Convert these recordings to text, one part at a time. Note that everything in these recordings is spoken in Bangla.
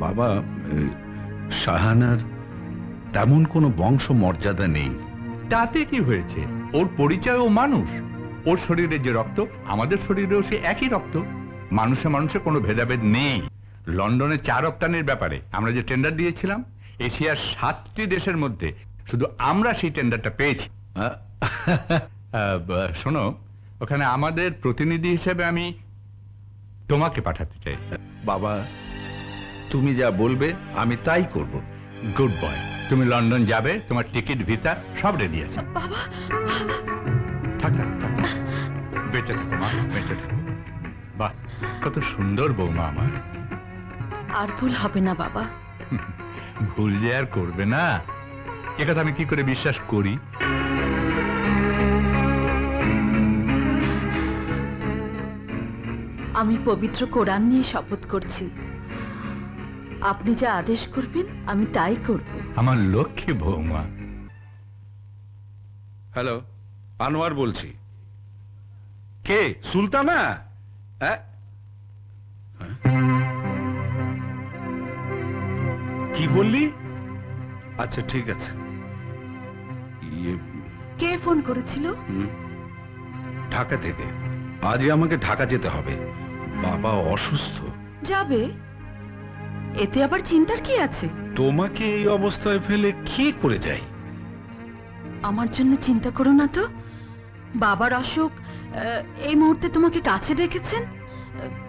বাবা, শাহানার তেমন কোনো বংশ মর্যাদা নেই। তাতে কি হয়েছে? ওর পরিচয় ও মানুষ। ওর শরীরে যে রক্ত, আমাদের শরীরেও সে একই রক্ত। মানুষে মানুষে কোনো ভেদাভেদ নেই। লন্ডনে চা রপ্তানির ব্যাপারে আমরা যে টেন্ডার দিয়েছিলাম, এশিয়ার 7টি দেশের মধ্যে শুধু আমরা সেই টেন্ডারটা পেয়েছি। শোনো, ওখানে আমাদের প্রতিনিধি হিসেবে আমি তোমাকে পাঠাতে চাই। বাবা, তুমি যা বলবে আমি তাই করব। Good boy. তুমি লন্ডন যাবে, তোমার টিকিট ভিসা সব রেডি আছে। বাবা, থাক থাক থাক, বেঁচে থাকো মা, বেঁচে থাকো। বাহ, কত সুন্দর বৌমা আমার। আর ভুল হবে না বাবা। ভুল যে আর করবে না, একথা আমি কি করে বিশ্বাস করি? আমি পবিত্র কোরআন নিয়ে শপথ করছি, আপনি যা আদেশ করবেন আমি তাই করব। আমার লক্ষ্মী বৌমা। হ্যালো, আনোয়ার বলছি। কে? সুলতানা? কি বললি? আচ্ছা ঠিক আছে। কে ফোন করেছিল? ঢাকা থেকে। আজই আমাকে ঢাকা যেতে হবে, বাবা অসুস্থ। যাবে, এতে আবার চিন্তার কি আছে? তোমাকে এই অবস্থায় ফেলে কি করে যাই? আমার জন্য চিন্তা করো না তো। বাবার অসুখ এই মুহূর্তে তোমাকে কাছে ডেকেছেন,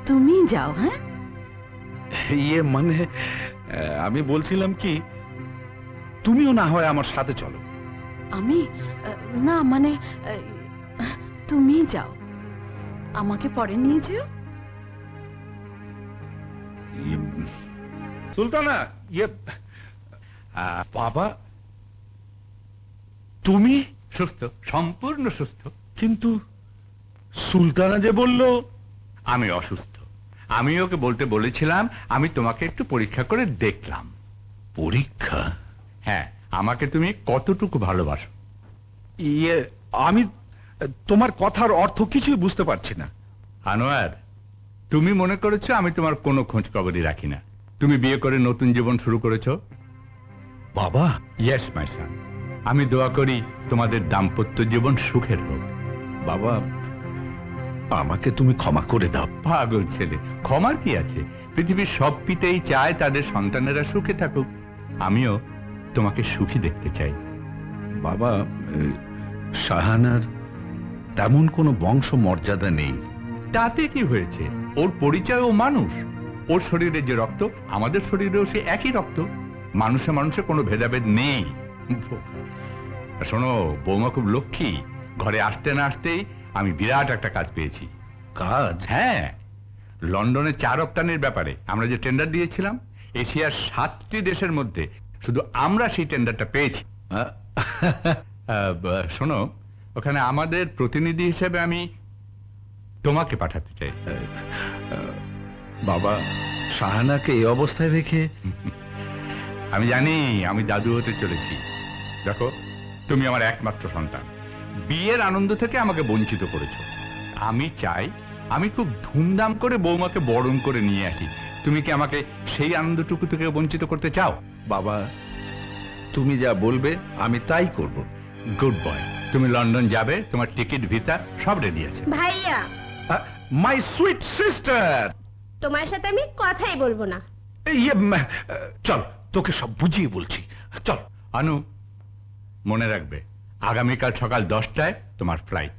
তুমি যাও। হ্যাঁ, মানে আমি বলছিলাম কি, তুমিও না হয় আমার সাথে চলো। আমি না, মানে তুমি যাও, আমাকে পরে নিয়ে যেও। সুলতানা, বাবা তুমি সুস্থ, সম্পূর্ণ সুস্থ। কিন্তু সুলতানা যে বলল আমি অসুস্থ। আমি ওকে বলতে বলেছিলাম আমি তোমাকে একটু পরীক্ষা করে দেখলাম। পরীক্ষা? হ্যাঁ, আমাকে তুমি কতটুকু ভালোবাসো। আমি তোমার কথার অর্থ কিছুই বুঝতে পারছি না। আনোয়ার, তুমি মনে করেছো আমি তোমার কোনো খোঁজ খবরই রাখি না। তুমি বিয়ে করে নতুন জীবন শুরু করেছো। বাবা, ইয়েস মাই সন, আমি দোয়া করি তোমাদের দাম্পত্য জীবন সুখের হোক। বাবা আমাকে তুমি ক্ষমা করে দাও। পাগল ছেলে, ক্ষমার কি আছে? পৃথিবীর সব পিতাই চায় তাদের সন্তানেরা সুখে থাকুক। আমিও তোমাকে সুখী দেখতে চাই। বাবা, শাহানার তেমন কোনো বংশ মর্যাদা নেই। তাতে কি হয়েছে? ওর পরিচয় ও মানুষ। ওর শরীরে যে রক্ত, আমাদের শরীরেও সে একই রক্ত। মানুষে মানুষে কোনো ভেদাভেদ নেই। শোনো, বৌমা খুব লক্ষ্মী। ঘরে আসতে না আসতেই আমি বিরাট একটা কাজ পেয়েছি। কাজ? হ্যাঁ, লন্ডনে চা রপ্তানির ব্যাপারে আমরা যে টেন্ডার দিয়েছিলাম, এশিয়ার 7টি দেশের মধ্যে শুধু আমরা সেই টেন্ডারটা পেয়েছি। শোনো, ওখানে আমাদের প্রতিনিধি হিসেবে আমি তোমাকে পাঠাতে চাই। বাবা, শাহানাকে এই অবস্থায় রেখে? আমি জানি আমি দাদু হতে চলেছি। দেখো, তুমি আমার একমাত্র সন্তান। বিয়ের আনন্দ থেকে আমাকে বঞ্চিত করেছো। আমি চাই আমি খুব ধুমধাম করে বৌমাকে বরণ করে নিয়ে আসি। তুমি কি আমাকে সেই আনন্দটুকু থেকে বঞ্চিত করতে চাও? বাবা, তুমি যা বলবে আমি তাই করব। Good boy. তুমি লন্ডন যাবে, তোমার টিকিট ভিসা সব রেডি আছে। ভাইয়া, মাই সুইট সিস্টার, তোমার সাথে আমি কথাই বলবো না। চল, তোকে সব বুঝিয়ে বলছি, চল। আনু, মনে রাখবে আগামীকাল সকাল 10টায় তোমার ফ্লাইট।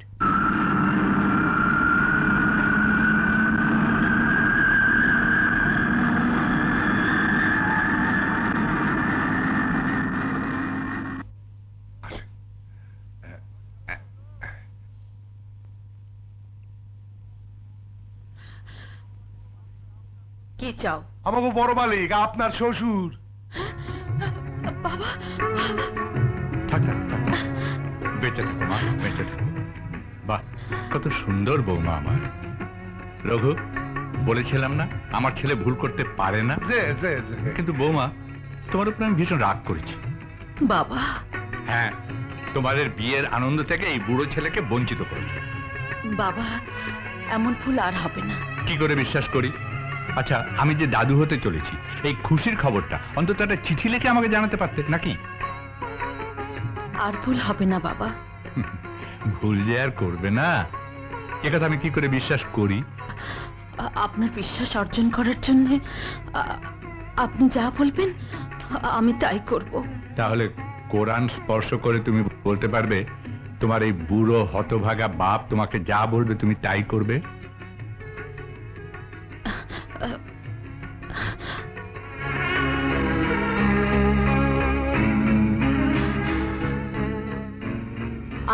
কি চাও? আমাকে বড় মালিক, আপনার শ্বশুর। বাবা, থাক থাক থাক, বেঁচে থাকো মা, বেঁচে থাকো। বাহ, কত সুন্দর বৌমা আমার। রঘু, বলেছিলাম না আমার ছেলে ভুল করতে পারে না। কিন্তু বৌমা, তোমার উপর আমি ভীষণ রাগ করেছি। বাবা। হ্যাঁ, তোমাদের বিয়ের আনন্দ থেকে এই বুড়ো ছেলেকে বঞ্চিত করেছে। বাবা, এমন ভুল আর হবে না। কি করে বিশ্বাস করি? আচ্ছা, আমি যে দাদু হতে চলেছি, এই খুশির খবরটা অন্তত একটা চিঠি লিখে আমাকে জানাতে পারতে নাকি? আর ভুল হবে না বাবা। ভুল যে আর করবে না, একথা আমি কি করে বিশ্বাস করি? আপনার বিশ্বাস অর্জন করার জন্য আপনি যা বলবেন আমি তাই করব। তাহলে কোরআন স্পর্শ করে তুমি বলতে পারবে তোমার এই বুড়ো হতভাগা বাপ তোমাকে যা বলবে তুমি তাই করবে?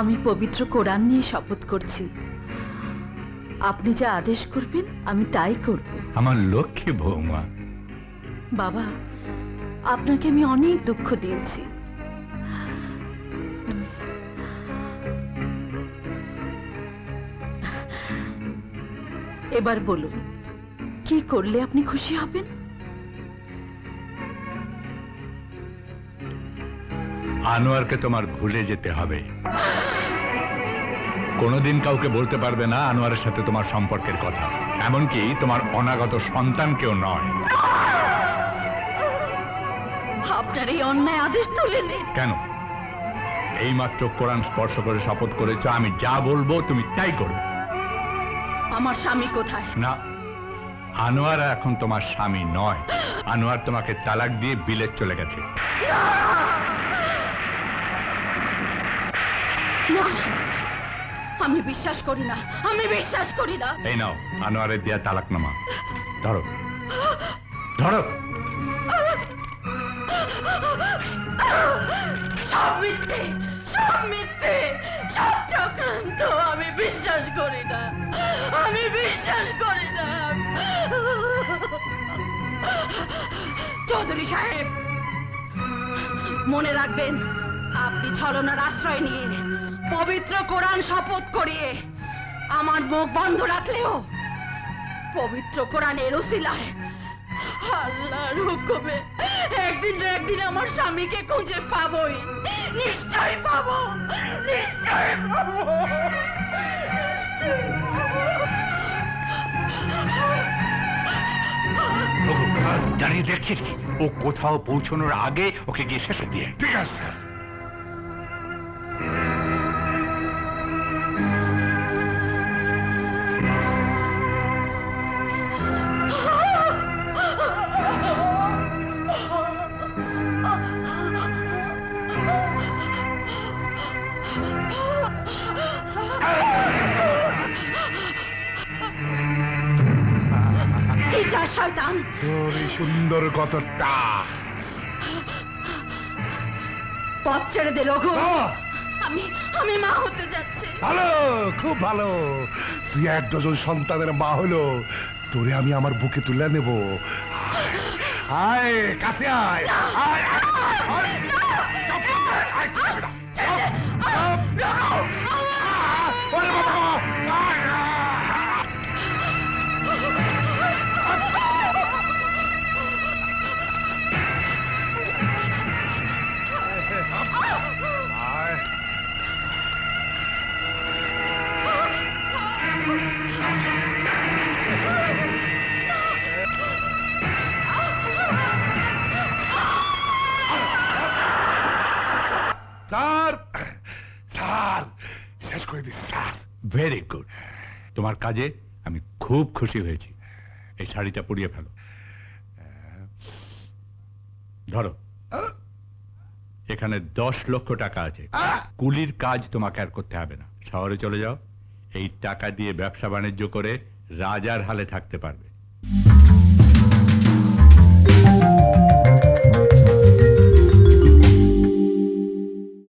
আমি পবিত্র কোরআন নিয়ে শপথ করছি, আপনি যা আদেশ করবেন আমি তাই করব। আমার লক্ষ্মী বৌমা। বাবা, আপনাকে আমি অনেক দুঃখ দিয়েছি। এবার বলুন, কি করলে আপনি খুশি হবেন? আনোয়ারকে তোমার ভুলে যেতে হবে। কোনোদিন কাউকে বলতে পারবে না আনোয়ারের সাথে তোমার সম্পর্কের কথা, এমনকি তোমার অনাগত সন্তানকেও নয়। আপনার এই অন্যায় আদেশ তুলে নিন। কেন? এইমাত্র কোরআন স্পর্শ করে শপথ করেছ আমি যা বলবো তুমি তাই করবে। আমার স্বামী কোথায়? না, আনোয়ার এখন তোমার স্বামী নয়। আনোয়ার তোমাকে তালাক দিয়ে বিলেত চলে গেছে। না, আমি বিশ্বাস করি না, আমি বিশ্বাস করি না। এই নাও আনোয়ারের দেয়া তালাকনামা, ধরো ধরো। সব মিথ্যে, সব মিথ্যে, সব চক্রান্ত। আমি বিশ্বাস করি না, আমি বিশ্বাস করি না। চৌধুরী সাহেব, মনে রাখবেন, আপনি ছলনার আশ্রয় নিয়ে পবিত্র কোরআন শপথ করিয়ে আমার মুখ বন্ধ রাখলেও পবিত্র কোরআনের উসিলায় আল্লাহর হুকুমে একদিন না একদিন আমার স্বামীকে খুঁজে পাবোই। নিশ্চয় পাবো, নিশ্চয় পাবো। দাঁড়িয়ে দেখছিস ও কোথাও পৌঁছানোর আগে ওকে গিয়ে শেষ দিয়ে। ঠিক আছে স্যার। কি যা শয়তান! তোর এই সুন্দর কতটা পথ ছেড়ে দে রঘু। বাহ! আমি আমি মা হতে যাচ্ছি। ভালো, খুব ভালো। তুই 1 ডজন সন্তানের মা হলো, তোরে আমি আমার বুকে তুলে নেব। আয় কাছে আয়, আয়, আয়, আয়। চুপ, আয়, চুপ, চুপ। ওরে বাবা, আয়, আয়। আয়। স্যার, স্যার, শেষ করে দিস স্যার। ভেরি গুড, তোমার কাজে আমি খুব খুশি হয়েছি। এই শাড়িটা পরিয়ে ফেলো। ধরো, এখানে 10 লক্ষ টাকা আছে। কুলির কাজ তোমাকে আর করতে হবে না। শহরে চলে যাও, এই টাকা দিয়ে ব্যবসা বাণিজ্য করে রাজার হালে থাকতে পারবে।